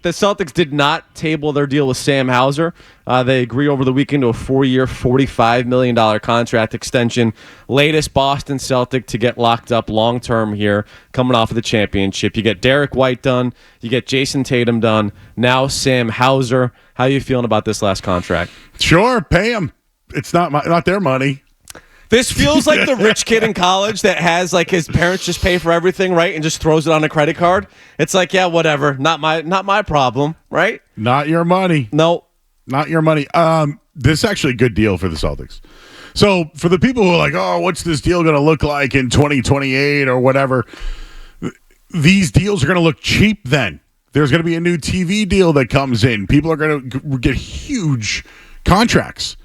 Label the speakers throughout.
Speaker 1: The Celtics did not table their deal with Sam Hauser. They agreed over the weekend to a 4-year, $45 million contract extension. Latest Boston Celtic to get locked up long-term here, coming off of the championship. You get Derek White done. You get Jason Tatum done. Now Sam Hauser. How are you feeling about this last contract?
Speaker 2: Sure, pay him. It's not their money.
Speaker 1: This feels like the rich kid in college that has like his parents just pay for everything, right, and just throws it on a credit card. It's like, yeah, whatever, not my problem, right?
Speaker 2: Not your money.
Speaker 1: No,
Speaker 2: not your money. This is actually a good deal for the Celtics. So for the people who are like, oh, what's this deal going to look like in 2028 or whatever? These deals are going to look cheap then. There's going to be a new TV deal that comes in. People are going to get huge contracts.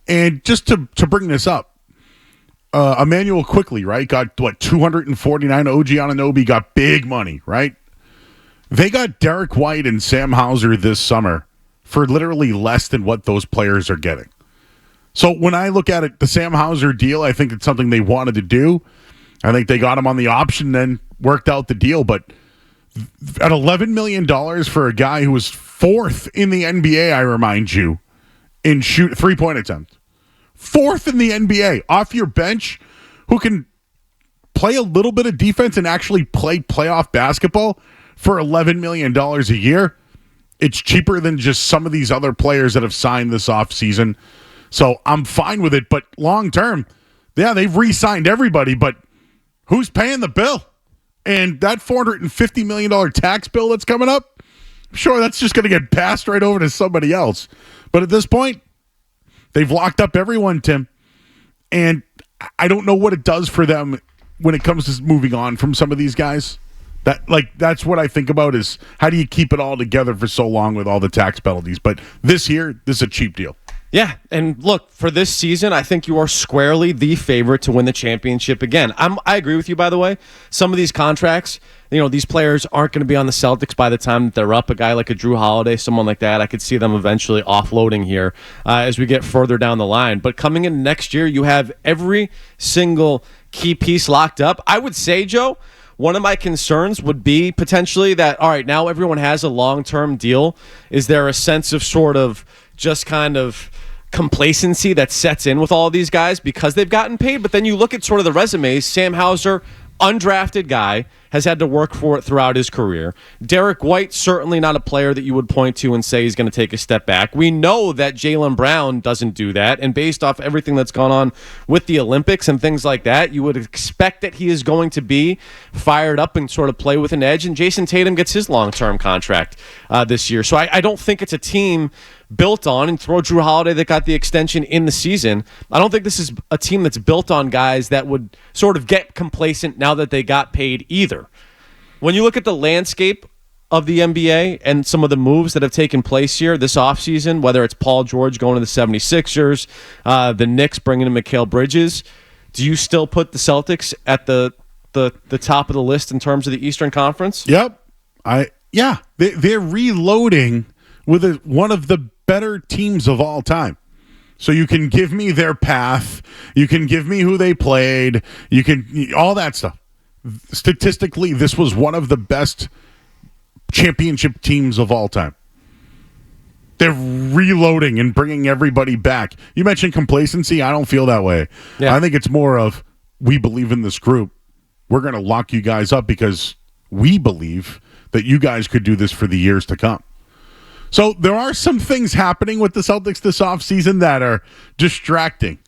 Speaker 2: And just to bring this up, Emmanuel Quickly, right, got, 249. OG Anunoby got big money, right? They got Derek White and Sam Hauser this summer for literally less than what those players are getting. So when I look at it, the Sam Hauser deal, I think it's something they wanted to do. I think they got him on the option, then worked out the deal. But at $11 million for a guy who was fourth in the NBA, I remind you, in three-point attempt. Fourth in the NBA, off your bench, who can play a little bit of defense and actually play playoff basketball for $11 million a year. It's cheaper than just some of these other players that have signed this offseason. So I'm fine with it. But long term, yeah, they've re-signed everybody, but who's paying the bill? And that $450 million tax bill that's coming up, I'm sure that's just going to get passed right over to somebody else. But at this point, they've locked up everyone, Tim, and I don't know what it does for them when it comes to moving on from some of these guys. That's what I think about is how do you keep it all together for so long with all the tax penalties? But this is a cheap deal.
Speaker 1: Yeah, and look, for this season, I think you are squarely the favorite to win the championship again. I agree with you, by the way. Some of these contracts, these players aren't going to be on the Celtics by the time that they're up. A guy like a Drew Holiday, someone like that, I could see them eventually offloading here as we get further down the line. But coming in next year, you have every single key piece locked up. I would say, Joe, one of my concerns would be potentially that, all right, now everyone has a long-term deal. Is there a sense of sort of just kind of complacency that sets in with all of these guys because they've gotten paid? But then you look at sort of the resumes. Sam Hauser, undrafted guy, has had to work for it throughout his career. Derek White, certainly not a player that you would point to and say he's going to take a step back. We know that Jaylen Brown doesn't do that, and based off everything that's gone on with the Olympics and things like that, you would expect that he is going to be fired up and sort of play with an edge, and Jason Tatum gets his long-term contract this year. So I don't think it's a team built on, and throw Drew Holiday that got the extension in the season. I don't think this is a team that's built on guys that would sort of get complacent now that they got paid either. When you look at the landscape of the NBA and some of the moves that have taken place here this offseason, whether it's Paul George going to the 76ers, the Knicks bringing in Mikal Bridges, do you still put the Celtics at the top of the list in terms of the Eastern Conference?
Speaker 2: Yep. They're reloading with one of the better teams of all time. So you can give me their path, you can give me who they played, you can all that stuff. Statistically, this was one of the best championship teams of all time. They're reloading and bringing everybody back. You mentioned complacency. I don't feel that way. Yeah. I think it's more of we believe in this group. We're going to lock you guys up because we believe that you guys could do this for the years to come. So there are some things happening with the Celtics this offseason that are distracting.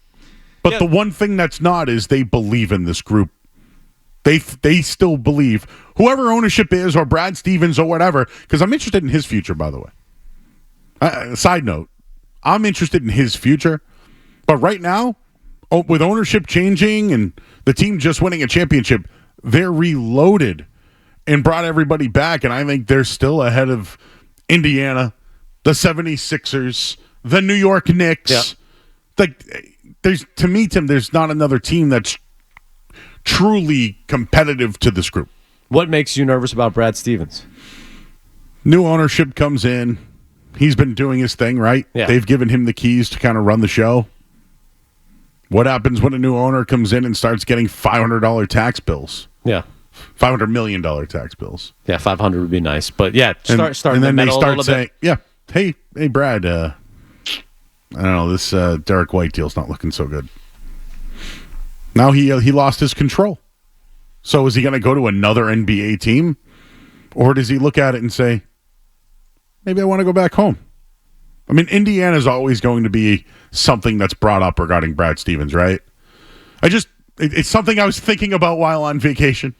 Speaker 2: But the one thing that's not is they believe in this group. They still believe, whoever ownership is or Brad Stevens or whatever, because I'm interested in his future, by the way. Side note, I'm interested in his future. But right now, with ownership changing and the team just winning a championship, they're reloaded and brought everybody back. And I think they're still ahead of Indiana, the 76ers, the New York Knicks. Yeah. To me, Tim, there's not another team that's truly competitive to this group.
Speaker 1: What makes you nervous about Brad Stevens?
Speaker 2: New ownership comes in. He's been doing his thing, right? Yeah. They've given him the keys to kind of run the show. What happens when a new owner comes in and starts getting $500 tax bills?
Speaker 1: Yeah.
Speaker 2: $500 million tax bills.
Speaker 1: Yeah, 500 would be nice. But yeah, start
Speaker 2: and then
Speaker 1: the
Speaker 2: they start
Speaker 1: a
Speaker 2: saying,
Speaker 1: bit.
Speaker 2: yeah, hey, Brad, I don't know, this Derek White deal's not looking so good. Now he lost his control. So is he going to go to another NBA team? Or does he look at it and say, maybe I want to go back home? I mean, Indiana is always going to be something that's brought up regarding Brad Stevens, right? It's something I was thinking about while on vacation.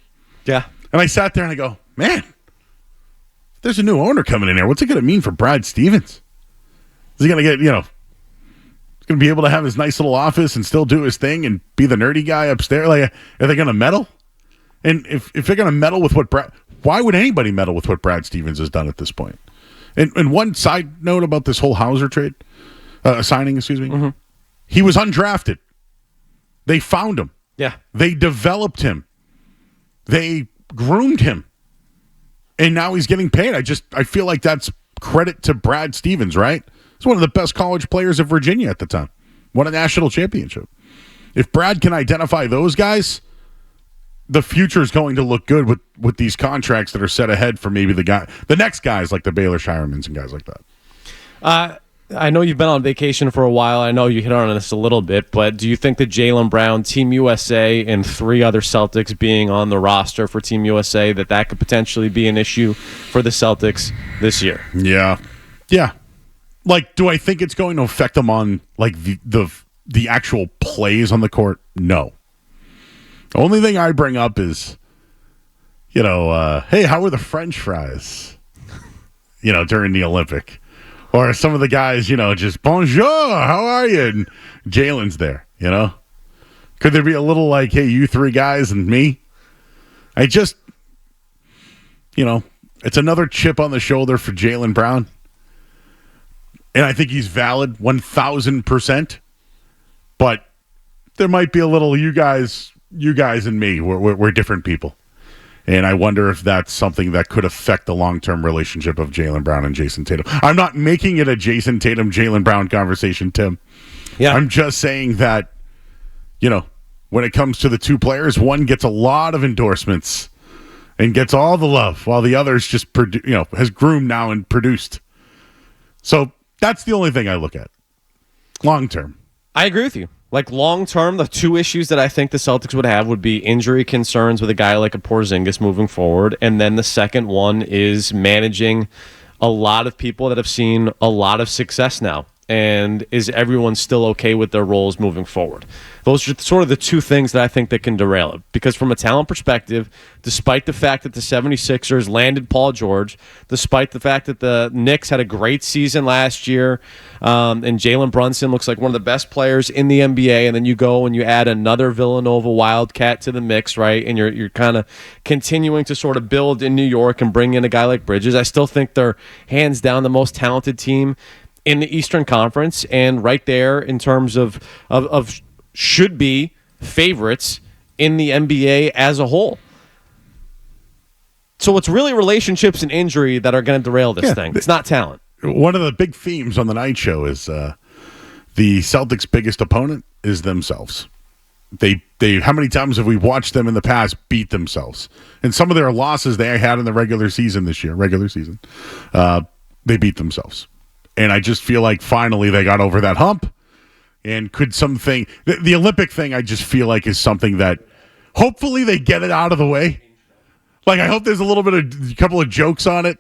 Speaker 1: Yeah.
Speaker 2: And I sat there and I go, man, if there's a new owner coming in here, what's it going to mean for Brad Stevens? Is he going to get, he's going to be able to have his nice little office and still do his thing and be the nerdy guy upstairs? Like, are they going to meddle? And if they're going to meddle with why would anybody meddle with what Brad Stevens has done at this point? And one side note about this whole Hauser trade, signing, excuse me,
Speaker 1: mm-hmm.
Speaker 2: He was undrafted. They found him.
Speaker 1: Yeah.
Speaker 2: They developed him. They groomed him. And now he's getting paid. I feel like that's credit to Brad Stevens, right? He's one of the best college players of Virginia at the time. Won a national championship. If Brad can identify those guys, the future is going to look good with these contracts that are set ahead for maybe the next guys like the Baylor Shiremans and guys like that.
Speaker 1: I know you've been on vacation for a while. I know you hit on this a little bit, but do you think that Jaylen Brown, Team USA, and 3 other Celtics being on the roster for Team USA, that could potentially be an issue for the Celtics this year?
Speaker 2: Yeah. Like, do I think it's going to affect them on like the actual plays on the court? No. The only thing I bring up is, hey, how were the French fries? During the Olympic. Or some of the guys, just, bonjour, how are you? And Jaylen's there, Could there be a little like, hey, you 3 guys and me? It's another chip on the shoulder for Jaylen Brown. And I think he's valid 1,000%. But there might be a little, you guys and me, we're different people. And I wonder if that's something that could affect the long-term relationship of Jaylen Brown and Jason Tatum. I'm not making it a Jason Tatum, Jaylen Brown conversation, Tim.
Speaker 1: Yeah.
Speaker 2: I'm just saying that, when it comes to the 2 players, one gets a lot of endorsements and gets all the love, while the other's just, has groomed now and produced. So that's the only thing I look at long-term.
Speaker 1: I agree with you. Like long-term, the 2 issues that I think the Celtics would have would be injury concerns with a guy like a Porzingis moving forward, and then the second one is managing a lot of people that have seen a lot of success now. And is everyone still okay with their roles moving forward? Those are sort of the 2 things that I think that can derail it. Because from a talent perspective, despite the fact that the 76ers landed Paul George, despite the fact that the Knicks had a great season last year, and Jalen Brunson looks like one of the best players in the NBA, and then you go and you add another Villanova Wildcat to the mix, right? And you're kind of continuing to sort of build in New York and bring in a guy like Bridges. I still think they're hands down the most talented team in the Eastern Conference, and right there in terms of should be favorites in the NBA as a whole. So it's really relationships and injury that are going to derail this thing. It's not talent.
Speaker 2: One of the big themes on the night show is the Celtics' biggest opponent is themselves. They how many times have we watched them in the past beat themselves? And some of their losses they had in the regular season, they beat themselves. And I just feel like finally they got over that hump. And could something... The Olympic thing, I just feel like, is something that hopefully they get it out of the way. Like, I hope there's a couple of jokes on it